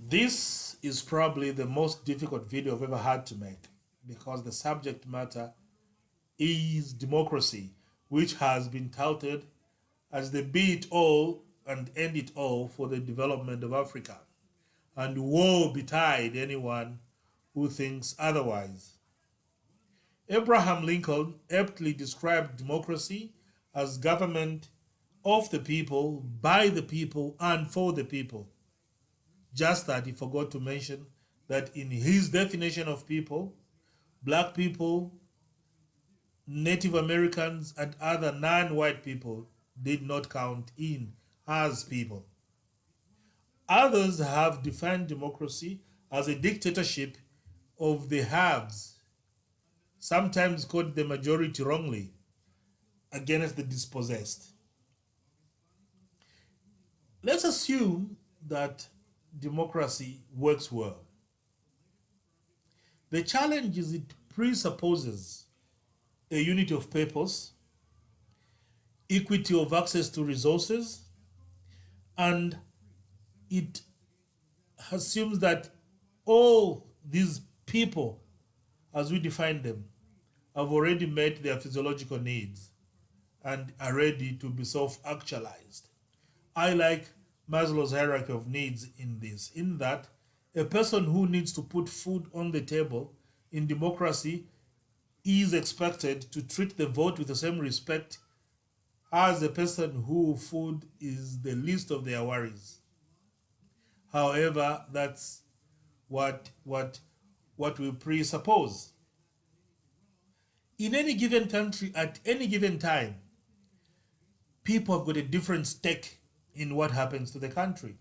This is probably the most difficult video I've ever had to make because the subject matter is democracy, which has been touted as the be it all and end it all for the development of Africa. And woe betide anyone who thinks otherwise. Abraham Lincoln aptly described democracy as government of the people, by the people, and for the people. Just that he forgot to mention that in his definition of people, black people, Native Americans, and other non white people did not count in as people. Others have defined democracy as a dictatorship of the haves, sometimes called the majority wrongly, against the dispossessed. Let's assume that democracy works well. The challenge is it presupposes a unity of purpose, equity of access to resources, and it assumes that all these people, as we define them, have already met their physiological needs and are ready to be self-actualized. I like Maslow's hierarchy of needs in this, in that a person who needs to put food on the table in democracy is expected to treat the vote with the same respect as a person who food is the least of their worries. However, that's what we presuppose. In any given country, at any given time, people have got a different stake in what happens to the country.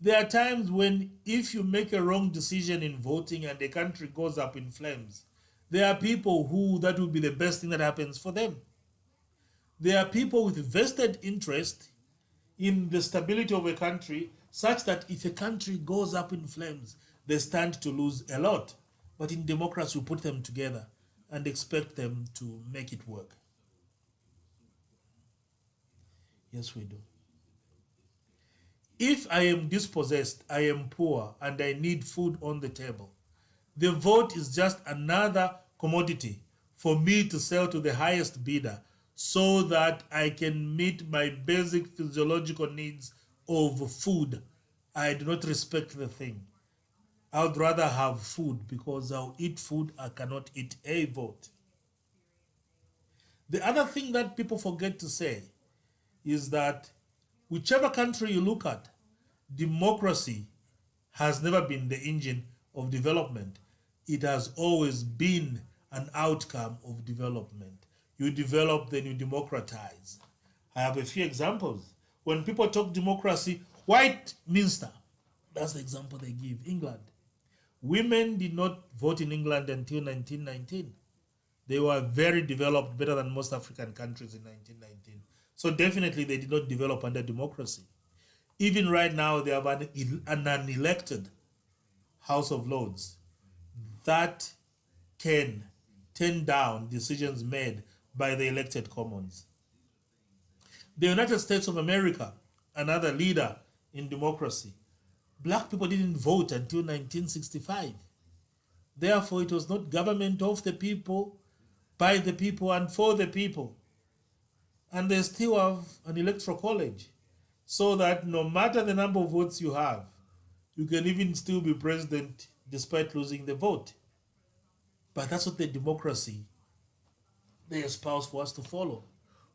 There are times when if you make a wrong decision in voting and the country goes up in flames, there are people who that will be the best thing that happens for them. There are people with vested interest in the stability of a country such that if a country goes up in flames, they stand to lose a lot. But in democracy, we put them together and expect them to make it work. Yes, we do. If I am dispossessed, I am poor, and I need food on the table, the vote is just another commodity for me to sell to the highest bidder so that I can meet my basic physiological needs of food. I do not respect the thing. I would rather have food because I'll eat food, I cannot eat a vote. The other thing that people forget to say is that whichever country you look at, democracy has never been the engine of development. It has always been an outcome of development. You develop, then you democratize. I have a few examples. When people talk democracy, White Minster, that's the example they give. England. Women did not vote in England until 1919. They were very developed, better than most African countries in 1919. So definitely they did not develop under democracy. Even right now, they have an unelected House of Lords that can turn down decisions made by the elected commons. The United States of America, another leader in democracy, black people didn't vote until 1965. Therefore, it was not government of the people, by the people, and for the people. And they still have an electoral college, so that no matter the number of votes you have, you can even still be president despite losing the vote. But that's what the democracy they espouse for us to follow.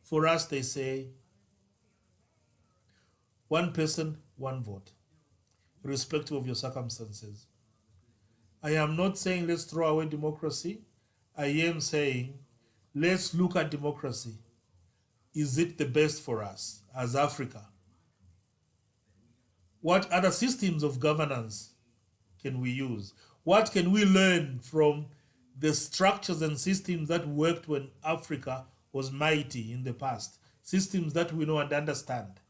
For us, they say one person, one vote, irrespective of your circumstances. I am not saying let's throw away democracy. I am saying let's look at democracy. Is it the best for us as Africa? What other systems of governance can we use? What can we learn from the structures and systems that worked when Africa was mighty in the past? Systems that we know and understand,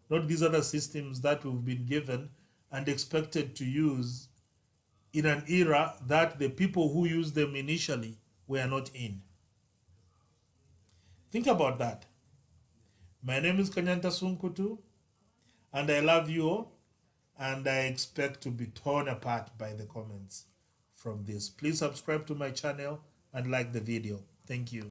not these other systems that we've been given and expected to use in an era that the people who used them initially were not in. Think about that. My name is Kanyanta Sunkutu, and I love you all. and I expect to be torn apart by the comments from this. Please subscribe to my channel and like the video. Thank you.